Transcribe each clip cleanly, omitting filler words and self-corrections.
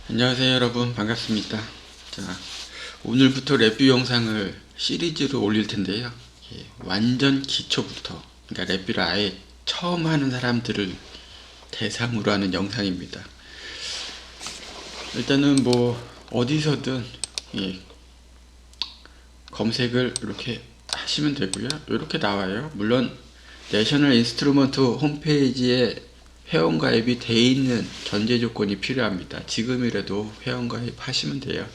안녕하세요 여러분, 반갑습니다. 자, 오늘부터 레뷰 영상을 시리즈로 올릴 텐데요. 완전 기초부터, 그러니까 레뷰를 아예 처음 하는 사람들을 대상으로 하는 영상입니다. 일단은 뭐 어디서든 검색을 이렇게 하시면 되고요. 이렇게 나와요. 물론 내셔널 인스트루먼트 홈페이지에 회원가입이 돼 있는 전제 조건이 필요합니다. 지금이라도 회원가입 하시면 돼요.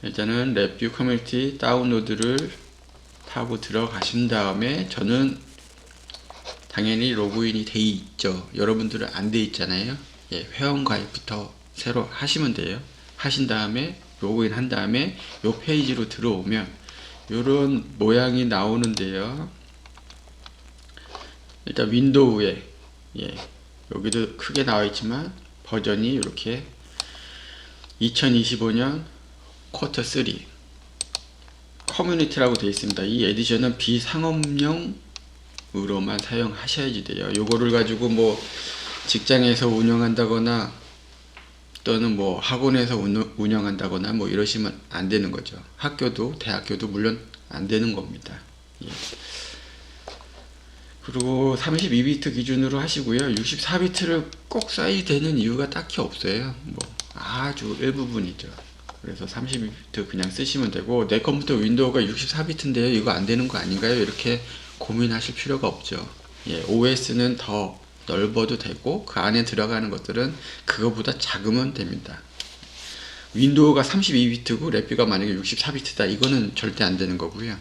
일단은 레뷰 커뮤니티 다운로드를 하고 들어가신 다음에, 저는 당연히 로그인이 돼 있죠. 여러분들은 안 돼 있잖아요. 회원가입부터 새로 하시면 돼요. 하신 다음에 로그인 한 다음에 이 페이지로 들어오면 이런 모양이 나오는데요. 일단 윈도우에 여기도 크게 나와 있지만 버전이 이렇게 2025년 쿼터 3 커뮤니티라고 되어 있습니다. 이 에디션은 비상업용으로만 사용하셔야지 돼요. 요거를 가지고 뭐 직장에서 운영한다거나 또는 뭐 학원에서 운영한다거나 뭐 이러시면 안 되는 거죠. 학교도 대학교도 물론 안 되는 겁니다. 그리고 32비트 기준으로 하시고요. 64비트를 꼭 써야 되는 이유가 딱히 없어요. 뭐 아주 일부분이죠. 그래서 32비트 그냥 쓰시면 되고, 내 컴퓨터 윈도우가 64비트인데요 이거 안 되는 거 아닌가요? 이렇게 고민하실 필요가 없죠. OS는 더 넓어도 되고 그 안에 들어가는 것들은 그거보다 작으면 됩니다. 윈도우가 32비트고 레뷰가 만약에 64비트다, 이거는 절대 안 되는 거고요.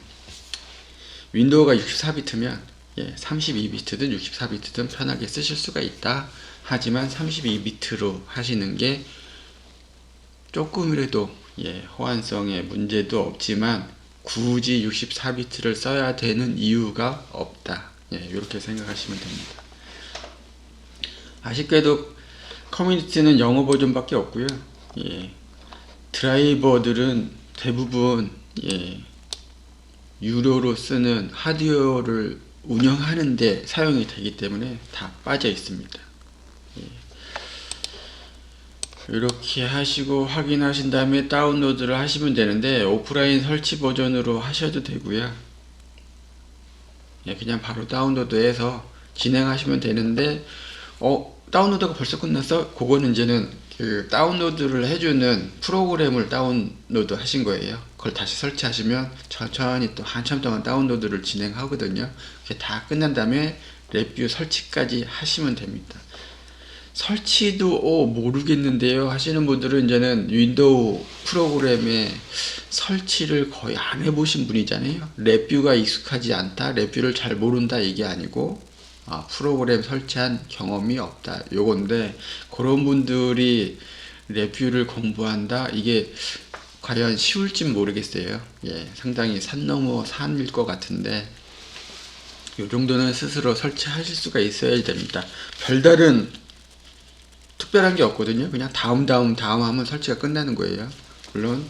윈도우가 64비트면 32비트든 64비트든 편하게 쓰실 수가 있다. 하지만 32비트로 하시는 게 조금이라도 호환성에 문제도 없지만 굳이 64비트를 써야 되는 이유가 없다. 이렇게 생각하시면 됩니다. 아쉽게도 커뮤니티는 영어 버전밖에 없고요. 드라이버들은 대부분 유료로 쓰는 하드웨어를 운영하는데 사용이 되기 때문에 다 빠져 있습니다. 이렇게 하시고 확인하신 다음에 다운로드를 하시면 되는데, 오프라인 설치 버전으로 하셔도 되고요. 그냥 바로 다운로드해서 진행하시면 되는데, 다운로드가 벌써 끝났어? 그거는 이제는 그 다운로드를 해주는 프로그램을 다운로드 하신 거예요. 그걸 다시 설치하시면 천천히 또 한참 동안 다운로드를 진행하거든요. 그게 다 끝난 다음에 레뷰 설치까지 하시면 됩니다. 설치도 모르겠는데요 하시는 분들은 이제는 윈도우 프로그램에 설치를 거의 안 해보신 분이잖아요. 레뷰가 익숙하지 않다, 레뷰를 잘 모른다, 이게 아니고 프로그램 설치한 경험이 없다, 요건데, 그런 분들이 레뷰를 공부한다, 이게 과연 쉬울진 모르겠어요. 상당히 산 넘어 산일 것 같은데, 요 정도는 스스로 설치하실 수가 있어야 됩니다. 별다른 특별한 게 없거든요. 그냥 다음 하면 설치가 끝나는 거예요. 물론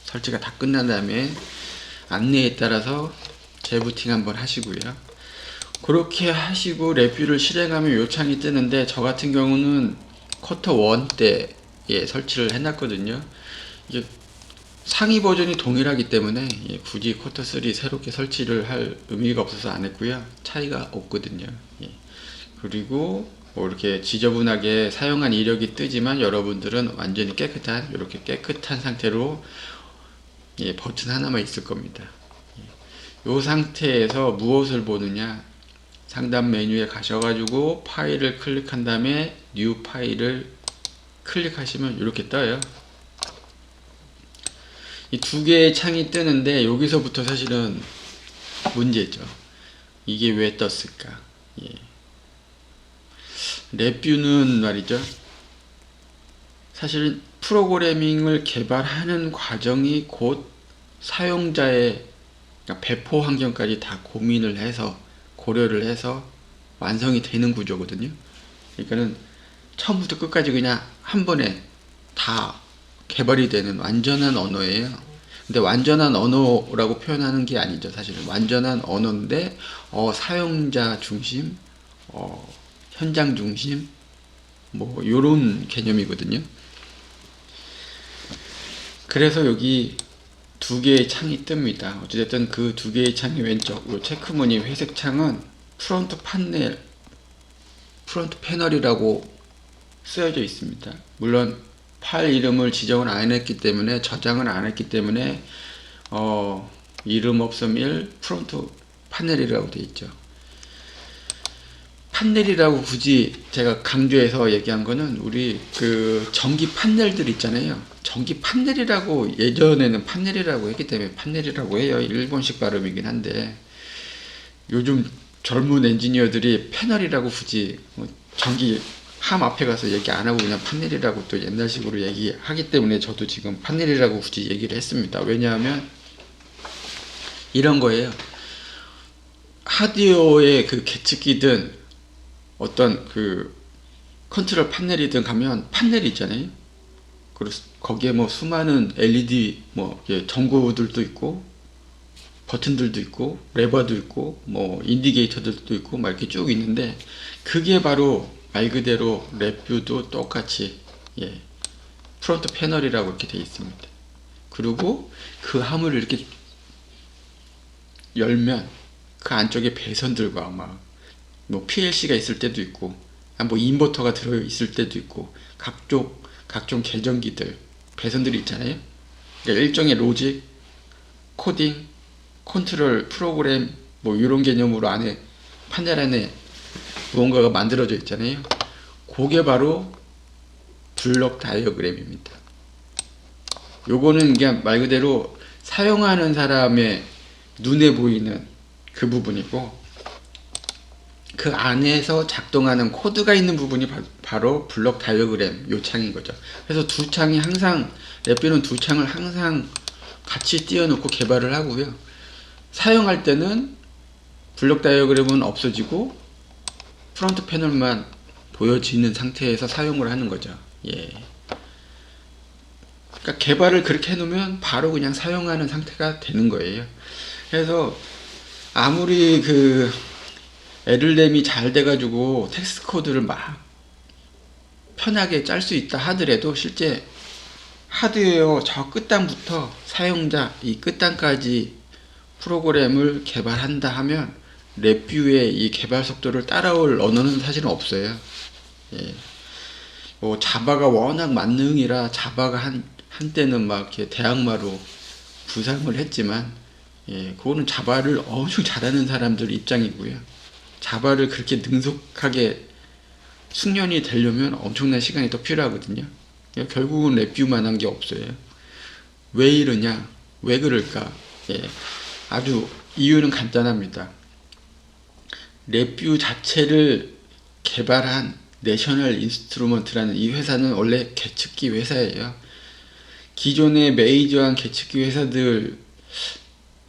설치가 다 끝난 다음에 안내에 따라서 재부팅 한번 하시고요. 그렇게 하시고 레뷰를 실행하면 요 창이 뜨는데, 저 같은 경우는 쿼터 1 때 설치를 해놨거든요. 이게 상위 버전이 동일하기 때문에 굳이 쿼터 3 새롭게 설치를 할 의미가 없어서 안 했고요. 차이가 없거든요. 그리고 뭐 이렇게 지저분하게 사용한 이력이 뜨지만 여러분들은 완전히 깨끗한, 이렇게 깨끗한 상태로 버튼 하나만 있을 겁니다. 이 상태에서 무엇을 보느냐, 상단 메뉴에 가셔가지고 파일을 클릭한 다음에 뉴 파일을 클릭하시면 이렇게 떠요. 이 두 개의 창이 뜨는데, 여기서부터 사실은 문제죠. 이게 왜 떴을까? 레뷰는 말이죠, 사실 프로그래밍을 개발하는 과정이 곧 사용자의, 그러니까 배포 환경까지 다 고민을 해서, 고려를 해서 완성이 되는 구조거든요. 그러니까는 처음부터 끝까지 그냥 한 번에 다 개발이 되는 완전한 언어예요. 근데 완전한 언어라고 표현하는 게 아니죠. 사실은 완전한 언어인데 사용자 중심, 현장 중심, 뭐 요런 개념이거든요. 그래서 여기 두 개의 창이 뜹니다. 어찌됐든 그 두 개의 창이 왼쪽, 요 체크무늬 회색 창은 프론트 패널이라고 쓰여져 있습니다. 물론 파일 이름을 지정을 안 했기 때문에, 저장을 안 했기 때문에 이름 없음 1 프론트 파넬이라고 되어 있죠. 판넬이라고 굳이 제가 강조해서 얘기한 거는, 우리 그 전기 판넬들 있잖아요. 전기 판넬이라고, 예전에는 판넬이라고 했기 때문에 판넬이라고 해요. 일본식 발음이긴 한데, 요즘 젊은 엔지니어들이 패널이라고 굳이 전기 함 앞에 가서 얘기 안 하고 그냥 판넬이라고 또 옛날식으로 얘기하기 때문에, 저도 지금 판넬이라고 굳이 얘기를 했습니다. 왜냐하면 이런 거예요. 하드웨어의 그 계측기든 어떤 그 컨트롤 패널이든 가면 판넬이 있잖아요. 그리고 거기에 뭐 수많은 LED 뭐 전구들도 있고, 버튼들도 있고, 레버도 있고, 뭐 인디게이터들도 있고, 막 이렇게 쭉 있는데, 그게 바로 말 그대로 랩뷰도 똑같이 프론트 패널이라고 이렇게 되어 있습니다. 그리고 그 함을 이렇게 열면 그 안쪽에 배선들과 막 뭐 PLC가 있을 때도 있고, 뭐 인버터가 들어 있을 때도 있고, 각종 계전기들, 배선들이 있잖아요. 그러니까 일종의 로직, 코딩, 컨트롤 프로그램 뭐 이런 개념으로 안에, 판넬 안에 무언가가 만들어져 있잖아요. 그게 바로 블록 다이어그램입니다. 요거는 그냥 말 그대로 사용하는 사람의 눈에 보이는 그 부분이고, 그 안에서 작동하는 코드가 있는 부분이 바로 블록 다이어그램 요 창인 거죠. 그래서 두 창이 항상, 랩뷰는 두 창을 항상 같이 띄워놓고 개발을 하고요. 사용할 때는 블록 다이어그램은 없어지고 프론트 패널만 보여지는 상태에서 사용을 하는 거죠. 그러니까 개발을 그렇게 해놓으면 바로 그냥 사용하는 상태가 되는 거예요. 그래서 아무리 그 에들렘이 잘 돼가지고 텍스트 코드를 막 편하게 짤 수 있다 하더라도, 실제 하드웨어 저 끝단부터 사용자 이 끝단까지 프로그램을 개발한다 하면 랩뷰의 이 개발 속도를 따라올 언어는 사실은 없어요. 뭐 자바가 워낙 만능이라 자바가 한때는 막 이렇게 대항마로 부상을 했지만, 그거는 자바를 엄청 잘하는 사람들 입장이고요. 자바를 그렇게 능숙하게 숙련이 되려면 엄청난 시간이 더 필요하거든요. 결국은 랩뷰만 한 게 없어요. 왜 이러냐? 왜 그럴까? 아주 이유는 간단합니다. 랩뷰 자체를 개발한 내셔널 인스트루먼트라는 이 회사는 원래 계측기 회사예요. 기존의 메이저한 계측기 회사들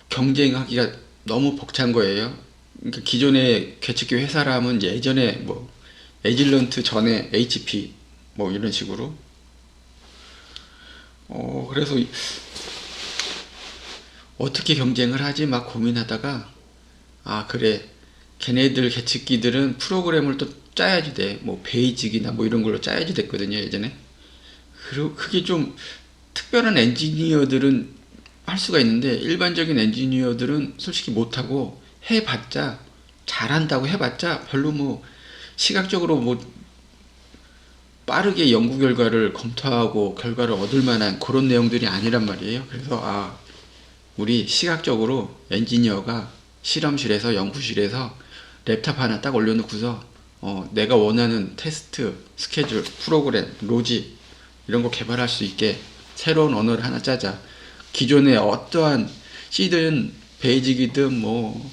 경쟁하기가 너무 벅찬 거예요. 그러니까 기존의 계측기 회사라면 예전에 뭐 에질런트 전에 HP 뭐 이런 식으로, 그래서 어떻게 경쟁을 하지 막 고민하다가, 그래, 걔네들 계측기들은 프로그램을 또 짜야지 돼. 뭐 베이직이나 뭐 이런 걸로 짜야지 됐거든요, 예전에. 그리고 그게 좀 특별한 엔지니어들은 할 수가 있는데, 일반적인 엔지니어들은 솔직히 못하고, 해봤자, 잘한다고 해봤자 별로 뭐 시각적으로 뭐 빠르게 연구 결과를 검토하고 결과를 얻을 만한 그런 내용들이 아니란 말이에요. 그래서 우리 시각적으로 엔지니어가 실험실에서, 연구실에서 랩탑 하나 딱 올려놓고서 내가 원하는 테스트, 스케줄, 프로그램, 로직 이런 거 개발할 수 있게 새로운 언어를 하나 짜자. 기존의 어떠한 C든 베이직이든 뭐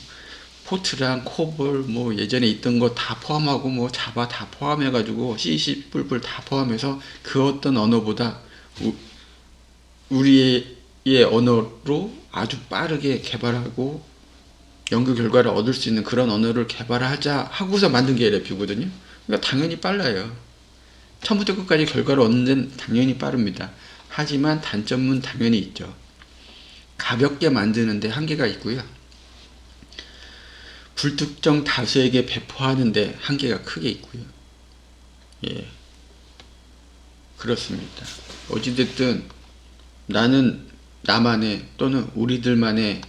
포트랑 코볼 뭐 예전에 있던 거 다 포함하고 뭐 자바 다 포함해가지고 C++ 다 포함해서 그 어떤 언어보다 우리의 언어로 아주 빠르게 개발하고 연구 결과를 얻을 수 있는 그런 언어를 개발하자 하고서 만든 게 랩뷰거든요. 그러니까 당연히 빨라요. 처음부터 끝까지 결과를 얻는 데는 당연히 빠릅니다. 하지만 단점은 당연히 있죠. 가볍게 만드는데 한계가 있고요. 불특정 다수에게 배포하는데 한계가 크게 있고요. 그렇습니다. 어찌됐든 나는 나만의 또는 우리들만의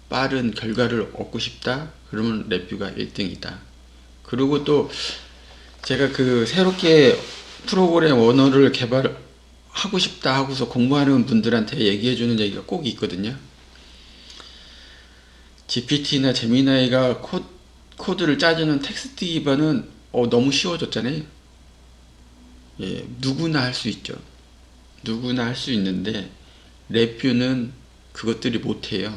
빠른 결과를 얻고 싶다. 그러면 랩뷰가 1등이다. 그리고 또 제가 그 새롭게 프로그램 언어를 개발하고 싶다 하고서 공부하는 분들한테 얘기해주는 얘기가 꼭 있거든요. GPT나 제미나이가 코드를 짜주는 텍스트 기반은 너무 쉬워졌잖아요. 예, 누구나 할 수 있죠. 누구나 할 수 있는데 랩뷰는 그것들이 못해요.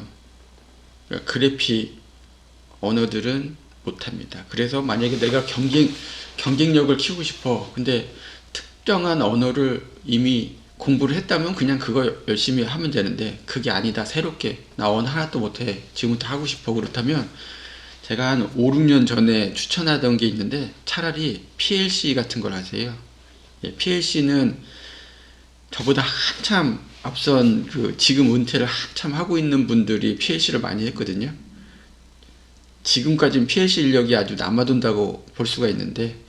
그러니까 그래픽 언어들은 못합니다. 그래서 만약에 내가 경쟁력을 키우고 싶어. 근데 특정한 언어를 이미 공부를 했다면 그냥 그거 열심히 하면 되는데 그게 아니다. 새롭게 나 언어 하나도 못해. 지금부터 하고 싶어. 그렇다면 제가 한 5, 6년 전에 추천하던 게 있는데 차라리 PLC 같은 걸 하세요. 예, PLC는 저보다 한참 앞선 지금 은퇴를 한참 하고 있는 분들이 PLC를 많이 했거든요. 지금까지는 PLC 인력이 아주 남아돈다고 볼 수가 있는데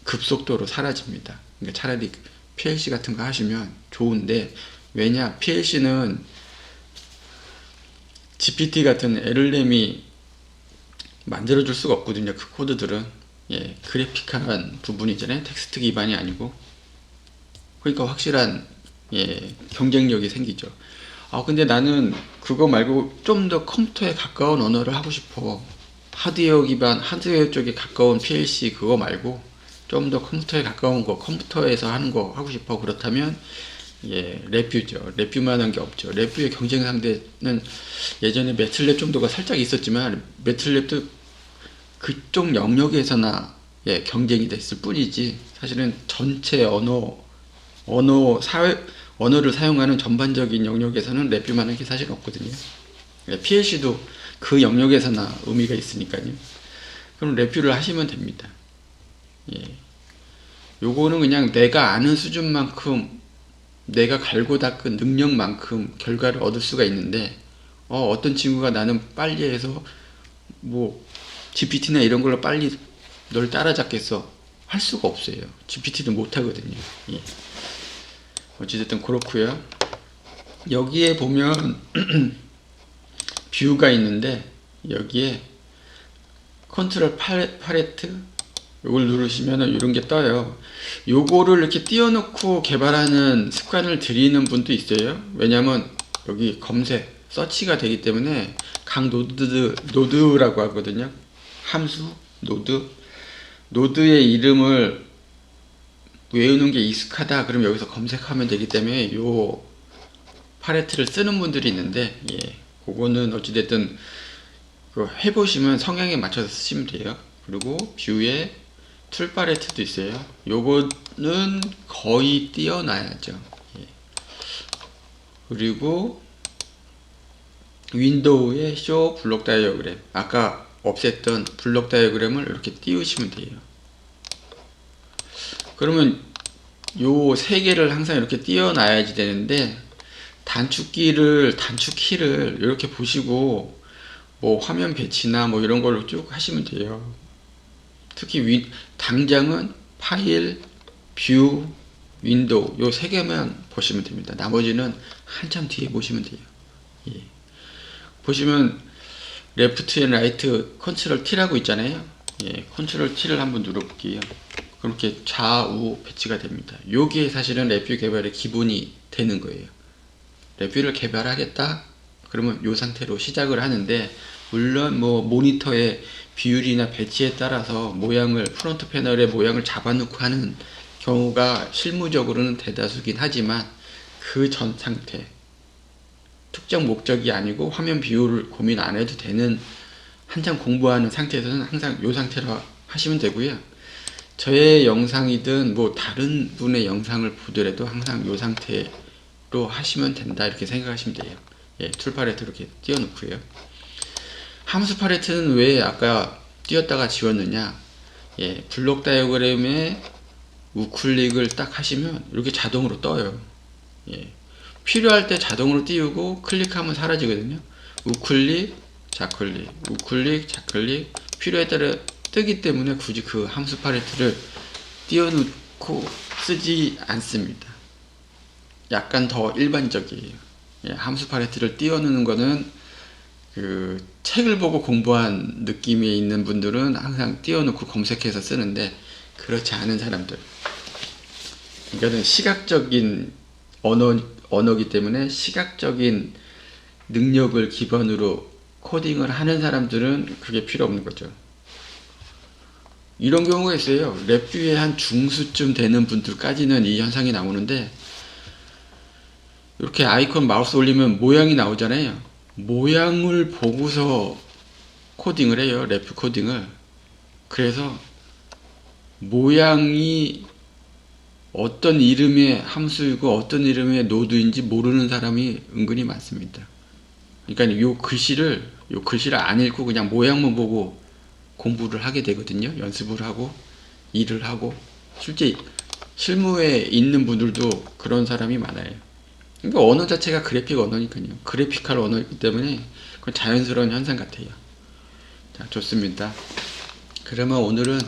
급속도로 사라집니다. 그러니까 차라리 PLC 같은 거 하시면 좋은데 왜냐? PLC는 GPT 같은 LLM이 만들어줄 수가 없거든요. 그 코드들은 예, 그래픽한 부분이잖아요. 텍스트 기반이 아니고 그러니까 확실한 예, 경쟁력이 생기죠. 근데 나는 그거 말고 좀 더 컴퓨터에 가까운 언어를 하고 싶어. 하드웨어 쪽에 가까운 PLC 그거 말고 좀 더 컴퓨터에 가까운 거, 컴퓨터에서 하는 거 하고 싶어. 그렇다면 예, 랩뷰죠. 랩뷰만한 게 없죠. 랩뷰의 경쟁 상대는 예전에 매틀랩 정도가 살짝 있었지만 매틀랩도 그쪽 영역에서나 예, 경쟁이 됐을 뿐이지 사실은 전체 언어를 사용하는 전반적인 영역에서는 랩뷰만한 게 사실 없거든요. 예, PLC도 그 영역에서나 의미가 있으니까요. 그럼 랩뷰를 하시면 됩니다. 예. 요거는 그냥 내가 아는 수준만큼 내가 갈고 닦은 능력만큼 결과를 얻을 수가 있는데 어떤 친구가 나는 빨리 해서 뭐 GPT나 이런 걸로 빨리 널 따라잡겠어 할 수가 없어요. GPT도 못하거든요. 예. 어찌됐든 그렇고요. 여기에 보면 뷰가 있는데 여기에 컨트롤 팔레트 요걸 누르시면 이런 게 떠요. 요거를 이렇게 띄워놓고 개발하는 습관을 들이는 분도 있어요. 왜냐면 여기 검색 서치가 되기 때문에 각 노드라고 하거든요. 함수 노드의 이름을 외우는 게 익숙하다 그럼 여기서 검색하면 되기 때문에 요 팔레트를 쓰는 분들이 있는데 예, 그거는 어찌됐든 해보시면 성향에 맞춰서 쓰시면 돼요. 그리고 뷰에 툴 팔레트도 있어요. 요거는 거의 띄워놔야죠. 예. 그리고 윈도우의 쇼 블록 다이어그램 아까 없앴던 블록 다이어그램을 이렇게 띄우시면 돼요. 그러면 요 세 개를 항상 이렇게 띄워놔야지 되는데 단축키를 이렇게 보시고 뭐 화면 배치나 뭐 이런 걸로 쭉 하시면 돼요. 특히 당장은 파일, 뷰, 윈도우 요 세 개만 보시면 됩니다. 나머지는 한참 뒤에 보시면 돼요. 예. 보시면 레프트 앤 라이트 컨트롤 T라고 있잖아요. 예, 컨트롤 T를 한번 눌러볼게요. 그렇게 좌우 배치가 됩니다. 요게 사실은 랩뷰 개발의 기본이 되는 거예요. 랩뷰를 개발하겠다? 그러면 요 상태로 시작을 하는데 물론 뭐 모니터의 비율이나 배치에 따라서 프론트 패널의 모양을 잡아놓고 하는 경우가 실무적으로는 대다수긴 하지만 그 전 상태 특정 목적이 아니고 화면 비율을 고민 안 해도 되는 한참 공부하는 상태에서는 항상 이 상태로 하시면 되고요. 저의 영상이든 뭐 다른 분의 영상을 보더라도 항상 이 상태로 하시면 된다 이렇게 생각하시면 돼요. 예, 툴 팔레트 이렇게 띄워놓고요. 함수 팔레트는 왜 아까 띄웠다가 지웠느냐? 예, 블록 다이어그램에 우클릭을 딱 하시면 이렇게 자동으로 떠요. 예, 필요할 때 자동으로 띄우고 클릭하면 사라지거든요. 우클릭, 좌클릭, 우클릭, 좌클릭 필요에 따라 뜨기 때문에 굳이 그 함수 팔레트를 띄워놓고 쓰지 않습니다. 약간 더 일반적이에요. 예, 함수 팔레트를 띄워놓는 거는 그 책을 보고 공부한 느낌이 있는 분들은 항상 띄워놓고 검색해서 쓰는데, 그렇지 않은 사람들, 이거는 시각적인 언어기 때문에 시각적인 능력을 기반으로 코딩을 하는 사람들은 그게 필요 없는 거죠. 이런 경우가 있어요. 랩뷰의 한 중수쯤 되는 분들까지는 이 현상이 나오는데, 이렇게 아이콘 마우스 올리면 모양이 나오잖아요. 모양을 보고서 코딩을 해요. 랩뷰 코딩을. 그래서 모양이 어떤 이름의 함수이고 어떤 이름의 노드인지 모르는 사람이 은근히 많습니다. 그러니까 요 글씨를 안 읽고 그냥 모양만 보고 공부를 하게 되거든요. 연습을 하고 일을 하고. 실제 실무에 있는 분들도 그런 사람이 많아요. 그러니까 언어 자체가 그래픽 언어니까요. 그래픽할 언어이기 때문에 그건 자연스러운 현상 같아요. 자, 좋습니다. 그러면 오늘은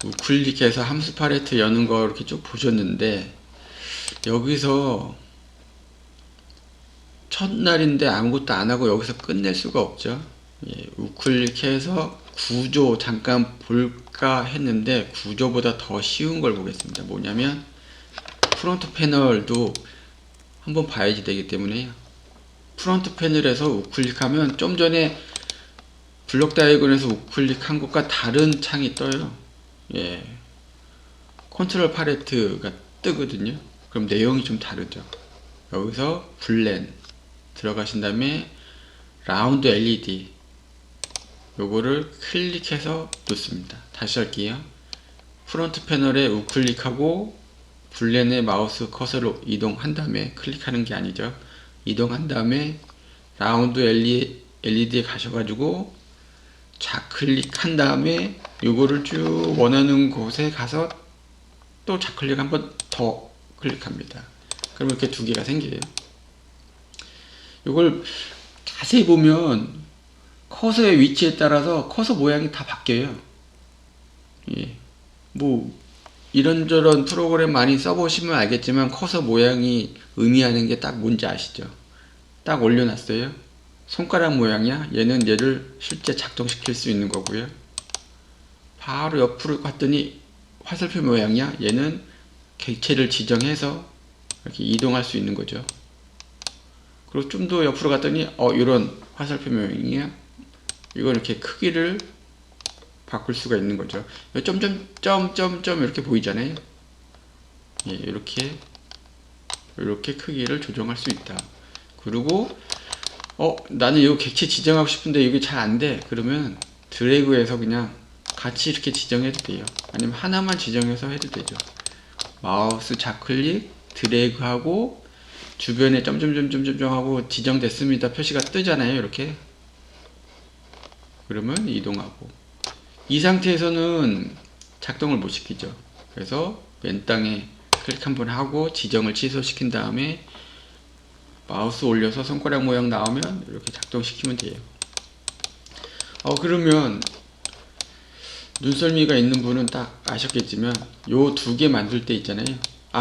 우클릭해서 함수 팔레트 여는 거 이렇게 쭉 보셨는데, 여기서 첫날인데 아무것도 안 하고 여기서 끝낼 수가 없죠. 예, 우클릭해서 구조 잠깐 볼까 했는데 구조보다 더 쉬운 걸 보겠습니다. 뭐냐면 프론트 패널도 한번 봐야지 되기 때문에, 프론트 패널에서 우클릭하면 좀 전에 블록 다이어그램에서 우클릭한 것과 다른 창이 떠요. 예, 컨트롤 팔레트가 뜨거든요. 그럼 내용이 좀 다르죠. 여기서 블렌 들어가신 다음에 라운드 LED 요거를 클릭해서 놓습니다. 다시 할게요. 프론트 패널에 우클릭하고 블렌의 마우스 커서로 이동한 다음에, 클릭하는 게 아니죠. 이동한 다음에 라운드 LED에 가셔가지고 좌클릭한 다음에 요거를 쭉 원하는 곳에 가서 또 좌클릭 한번 더 클릭합니다. 그럼 이렇게 두 개가 생겨요. 요걸 자세히 보면 커서의 위치에 따라서 커서 모양이 다 바뀌어요. 예. 뭐 이런저런 프로그램 많이 써보시면 알겠지만 커서 모양이 의미하는 게 딱 뭔지 아시죠? 딱 올려놨어요. 손가락 모양이야. 얘는 얘를 실제 작동시킬 수 있는 거고요. 바로 옆으로 갔더니 화살표 모양이야. 얘는 객체를 지정해서 이렇게 이동할 수 있는 거죠. 그리고 좀 더 옆으로 갔더니 이런 화살표 모양이야. 이건 이렇게 크기를 바꿀 수가 있는 거죠. 점점점점점 이렇게 보이잖아요. 예, 이렇게 크기를 조정할 수 있다. 그리고 나는 이거 객체 지정하고 싶은데 이게 잘 안 돼. 그러면 드래그해서 그냥 같이 이렇게 지정해도 돼요. 아니면 하나만 지정해서 해도 되죠. 마우스 좌클릭 드래그하고 주변에 점점점점점 하고 지정됐습니다 표시가 뜨잖아요. 이렇게. 그러면 이동하고, 이 상태에서는 작동을 못 시키죠. 그래서 맨 땅에 클릭 한번 하고 지정을 취소시킨 다음에 마우스 올려서 손가락 모양 나오면 이렇게 작동시키면 돼요. 그러면 눈썰미가 있는 분은 딱 아셨겠지만 요 두 개 만들 때 있잖아요.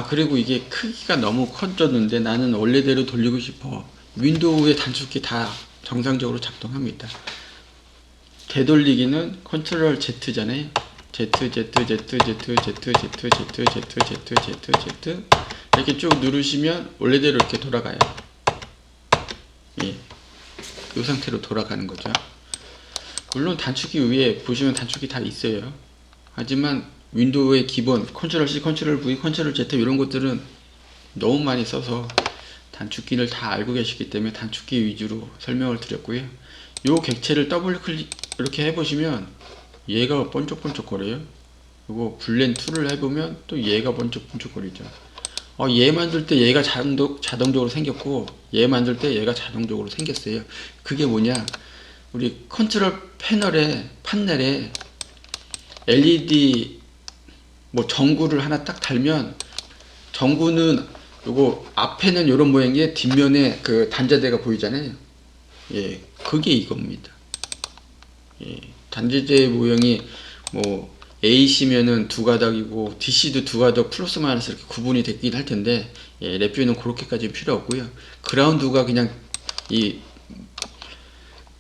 그리고 이게 크기가 너무 커졌는데 나는 원래대로 돌리고 싶어. 윈도우의 단축키 다 정상적으로 작동합니다. 되돌리기는 컨트롤 Z잖아요. Z 이렇게 쭉 누르시면 원래대로 이렇게 돌아가요. 예, 이 상태로 돌아가는 거죠. 물론 단축키 위에 보시면 단축키 다 있어요. 하지만 윈도우의 기본 컨트롤 C, 컨트롤 V, 컨트롤 Z 이런 것들은 너무 많이 써서 단축키를 다 알고 계시기 때문에 단축키 위주로 설명을 드렸고요. 요 객체를 더블 클릭 이렇게 해보시면 얘가 번쩍번쩍 거려요. 그리고 블렌 2를 해보면 또 얘가 번쩍번쩍 거리죠. 얘 만들 때 얘가 자동적으로 생겼고 얘 만들 때 얘가 자동적으로 생겼어요. 그게 뭐냐, 우리 컨트롤 판넬에 LED 뭐 전구를 하나 딱 달면, 전구는 요거 앞에는 요런 모양이에 뒷면에 그 단자대가 보이잖아요. 예, 그게 이겁니다. 예, 단자대 모양이 뭐 AC면은 두 가닥이고 DC도 두 가닥 플러스 마이너스 이렇게 구분이 됐긴 할 텐데, 예, 랩뷰는 그렇게까지 필요 없고요. 그라운드가 그냥 이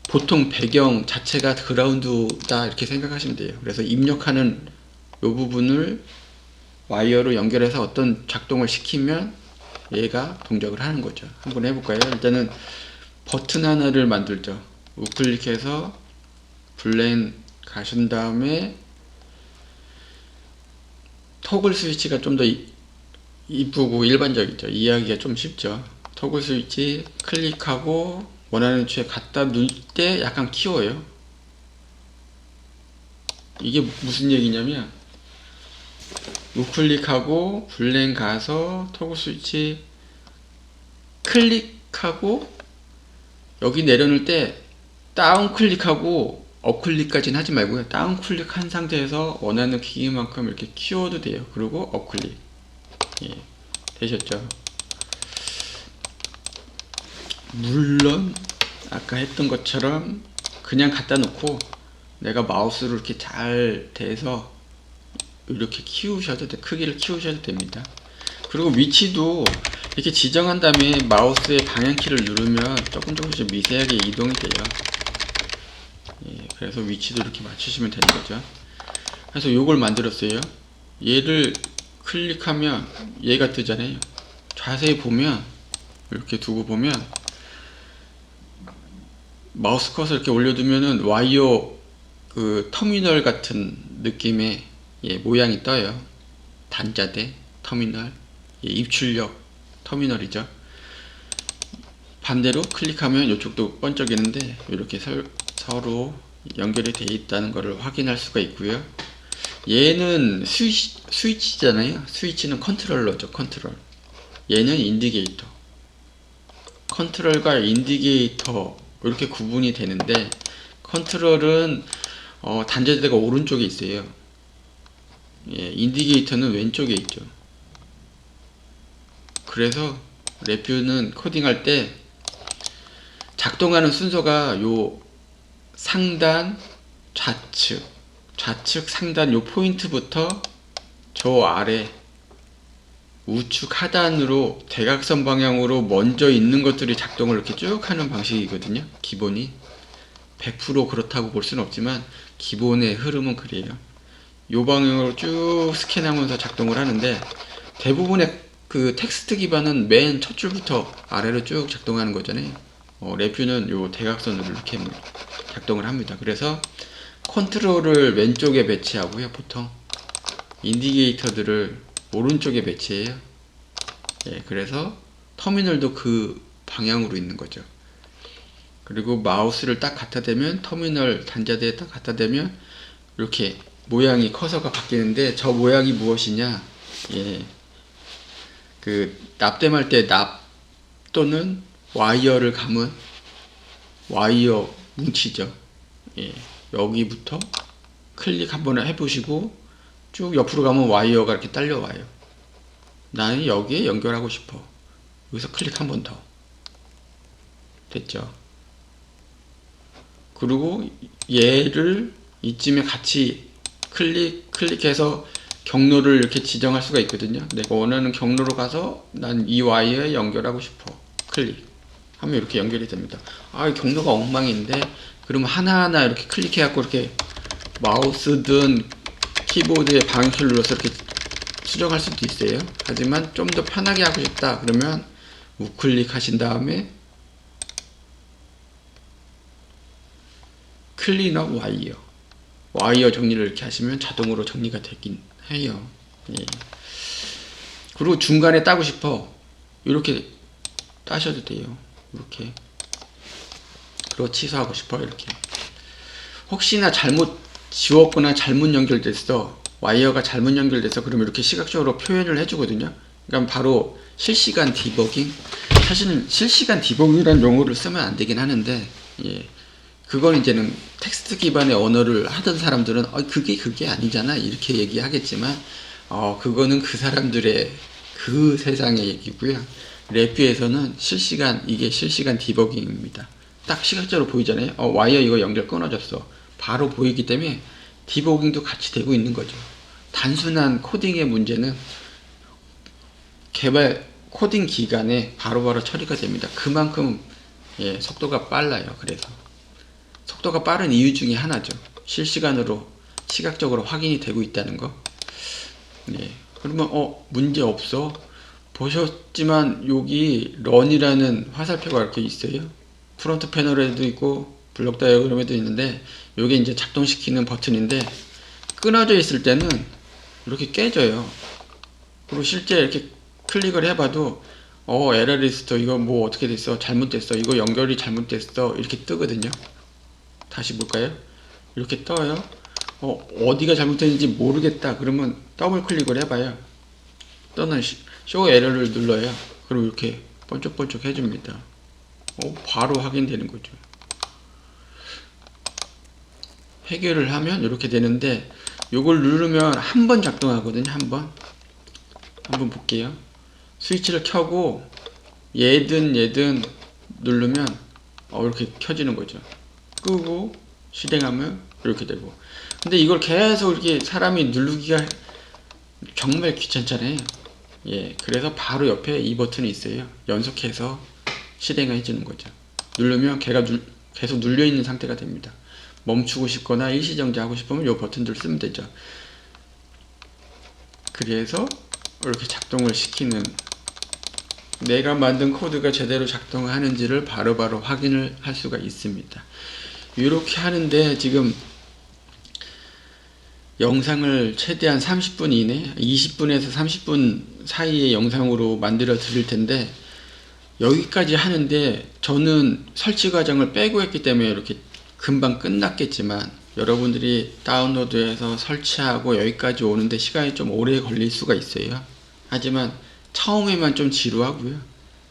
보통 배경 자체가 그라운드다 이렇게 생각하시면 돼요. 그래서 입력하는 이 부분을 와이어로 연결해서 어떤 작동을 시키면 얘가 동작을 하는 거죠. 한번 해볼까요? 일단은 버튼 하나를 만들죠. 우클릭해서 블렌 가신 다음에 토글 스위치가 좀 더 이쁘고 일반적이죠. 이해하기가 좀 쉽죠. 토글 스위치 클릭하고 원하는 위치에 갖다 놓을 때 약간 키워요. 이게 무슨 얘기냐면 우클릭하고 블렌 가서 토글 스위치 클릭하고 여기 내려놓을 때 다운 클릭하고 업 클릭까지는 하지 말고요. 다운 클릭한 상태에서 원하는 기기만큼 이렇게 키워도 돼요. 그리고 업 클릭. 예, 되셨죠? 물론 아까 했던 것처럼 그냥 갖다 놓고 내가 마우스를 이렇게 잘 대서 이렇게 키우셔도 돼. 크기를 키우셔도 됩니다. 그리고 위치도 이렇게 지정한 다음에 마우스의 방향키를 누르면 조금씩 미세하게 이동이 돼요. 예, 그래서 위치도 이렇게 맞추시면 되는 거죠. 그래서 요걸 만들었어요. 얘를 클릭하면 얘가 뜨잖아요. 자세히 보면 이렇게 두고 보면 마우스 컷을 이렇게 올려두면은 와이어 그 터미널 같은 느낌의 예, 모양이 떠요. 단자대 터미널, 예, 입출력 터미널이죠. 반대로 클릭하면 이쪽도 번쩍이는데 이렇게 서로 연결이 되어 있다는 것을 확인할 수가 있고요. 얘는 스위치잖아요. 스위치는 컨트롤러죠. 컨트롤. 얘는 인디게이터. 컨트롤과 인디게이터 이렇게 구분이 되는데 컨트롤은 단자대가 오른쪽에 있어요. 예, 인디게이터는 왼쪽에 있죠. 그래서 랩뷰는 코딩할 때 작동하는 순서가 요 상단, 좌측, 상단 요 포인트부터 저 아래 우측 하단으로 대각선 방향으로 먼저 있는 것들이 작동을 이렇게 쭉 하는 방식이거든요. 기본이 100% 그렇다고 볼 수는 없지만 기본의 흐름은 그래요. 요 방향으로 쭉 스캔하면서 작동을 하는데 대부분의 그 텍스트 기반은 맨 첫 줄부터 아래로 쭉 작동하는 거잖아요. 랩뷰는 요 대각선으로 이렇게 작동을 합니다. 그래서 컨트롤을 왼쪽에 배치하고요. 보통 인디게이터들을 오른쪽에 배치해요. 예, 그래서 터미널도 그 방향으로 있는 거죠. 그리고 마우스를 딱 갖다 대면 터미널 단자대에 딱 갖다 대면 이렇게 모양이 커서가 바뀌는데 저 모양이 무엇이냐? 예, 그 납땜할 때 납 또는 와이어를 감은 와이어 뭉치죠. 예, 여기부터 클릭 한번 해보시고 쭉 옆으로 가면 와이어가 이렇게 딸려와요. 나는 여기에 연결하고 싶어. 여기서 클릭 한 번 더. 됐죠? 그리고 얘를 이쯤에 같이 클릭해서 경로를 이렇게 지정할 수가 있거든요. 내가 원하는 경로로 가서 난 이 와이어에 연결하고 싶어. 클릭 하면 이렇게 연결이 됩니다. 아, 경로가 엉망인데 그러면 하나하나 이렇게 클릭해갖고 이렇게 마우스든 키보드에 방향키를 눌러서 이렇게 수정할 수도 있어요. 하지만 좀 더 편하게 하고 싶다 그러면 우클릭 하신 다음에 클린업 와이어 정리를 이렇게 하시면 자동으로 정리가 되긴 해요. 예. 그리고 중간에 따고 싶어 이렇게 따셔도 돼요. 이렇게. 그리고 취소하고 싶어 이렇게. 혹시나 잘못 지웠거나 잘못 연결됐어, 와이어가 잘못 연결돼서 그러면 이렇게 시각적으로 표현을 해주거든요. 그러니까 바로 실시간 디버깅. 사실은 실시간 디버깅이라는 용어를 쓰면 안 되긴 하는데, 예, 그건 이제는 텍스트 기반의 언어를 하던 사람들은 그게 아니잖아 이렇게 얘기하겠지만, 그거는 그 사람들의 그 세상의 얘기고요. 랩뷰에서는 이게 실시간 디버깅입니다. 딱 시각적으로 보이잖아요. 와이어 이거 연결 끊어졌어. 바로 보이기 때문에 디버깅도 같이 되고 있는 거죠. 단순한 코딩의 문제는 코딩 기간에 바로바로 처리가 됩니다. 그만큼 속도가 빨라요. 그래서 속도가 빠른 이유 중에 하나죠. 실시간으로 시각적으로 확인이 되고 있다는 거. 그러면 문제 없어. 보셨지만 여기 런이라는 화살표가 이렇게 있어요. 프론트 패널에도 있고 블록 다이어그램에도 있는데 이게 이제 작동시키는 버튼인데 끊어져 있을 때는 이렇게 깨져요. 그리고 실제 이렇게 클릭을 해봐도 에러 리스트 이거 뭐 어떻게 됐어, 잘못됐어, 이거 연결이 잘못됐어 이렇게 뜨거든요. 다시 볼까요? 이렇게 떠요. 어디가 잘못됐는지 모르겠다 그러면 더블 클릭을 해봐요. 또는 쇼 에러를 눌러요. 그럼 이렇게 번쩍번쩍 해줍니다. 바로 확인되는 거죠. 해결을 하면 이렇게 되는데 요걸 누르면 한 번 작동하거든요. 한번 볼게요. 스위치를 켜고 얘든 누르면 이렇게 켜지는 거죠. 끄고 실행하면 이렇게 되고. 근데 이걸 계속 이렇게 사람이 누르기가 정말 귀찮잖아요. 그래서 바로 옆에 이 버튼이 있어요. 연속해서 실행을 해주는 거죠. 누르면 걔가 계속 눌려 있는 상태가 됩니다. 멈추고 싶거나 일시정지하고 싶으면 이 버튼들 쓰면 되죠. 그래서 이렇게 작동을 시키는, 내가 만든 코드가 제대로 작동하는지를 바로바로 확인을 할 수가 있습니다. 이렇게 하는데 지금 영상을 최대한 30분 이내, 20분에서 30분 사이의 영상으로 만들어 드릴 텐데 여기까지 하는데 저는 설치 과정을 빼고 했기 때문에 이렇게 금방 끝났겠지만 여러분들이 다운로드해서 설치하고 여기까지 오는데 시간이 좀 오래 걸릴 수가 있어요. 하지만 처음에만 좀 지루하고요.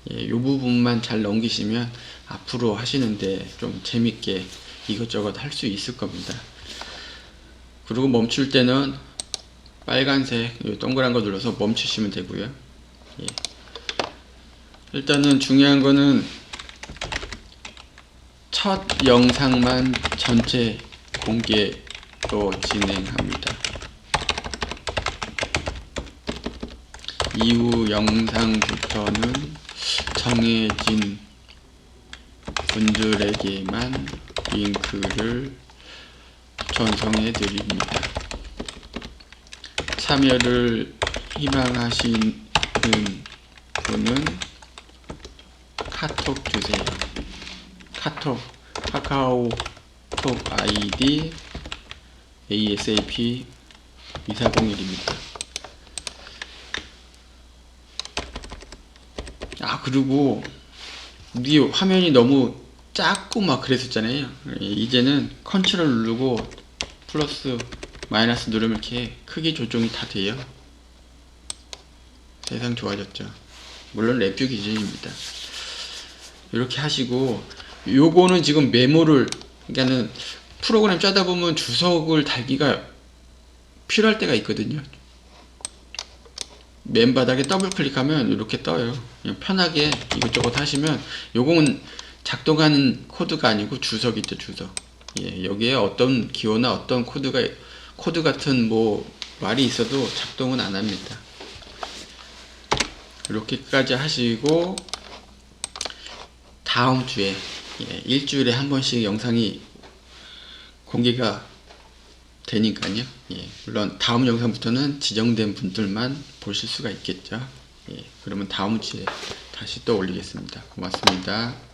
이 부분만 잘 넘기시면 앞으로 하시는데 좀 재밌게 이것저것 할 수 있을 겁니다. 그리고 멈출 때는 빨간색 동그란 거 눌러서 멈추시면 되고요. 일단은 중요한 거는 첫 영상만 전체 공개로 진행합니다. 이후 영상부터는 정해진 분들에게만 링크를 전송해 드립니다. 참여를 희망하시는 분은 카톡 주세요. 카카오톡 아이디 ASAP 2401입니다. 그리고 이 화면이 너무 작고 막 그랬었잖아요. 이제는 컨트롤 누르고 플러스 마이너스 누르면 이렇게 크기 조정이 다 돼요. 세상 좋아졌죠. 물론 랩뷰 기준입니다. 이렇게 하시고, 요거는 지금 메모를, 그러니까는 프로그램 짜다 보면 주석을 달기가 필요할 때가 있거든요. 맨바닥에 더블 클릭하면 이렇게 떠요. 그냥 편하게 이것저것 하시면, 요거는 작동하는 코드가 아니고 주석이죠, 주석. 여기에 어떤 기호나 어떤 코드 같은 뭐 말이 있어도 작동은 안 합니다. 이렇게까지 하시고 다음 주에 일주일에 한 번씩 영상이 공개가 되니까요. 물론 다음 영상부터는 지정된 분들만 보실 수가 있겠죠. 그러면 다음 주에 다시 또 올리겠습니다. 고맙습니다.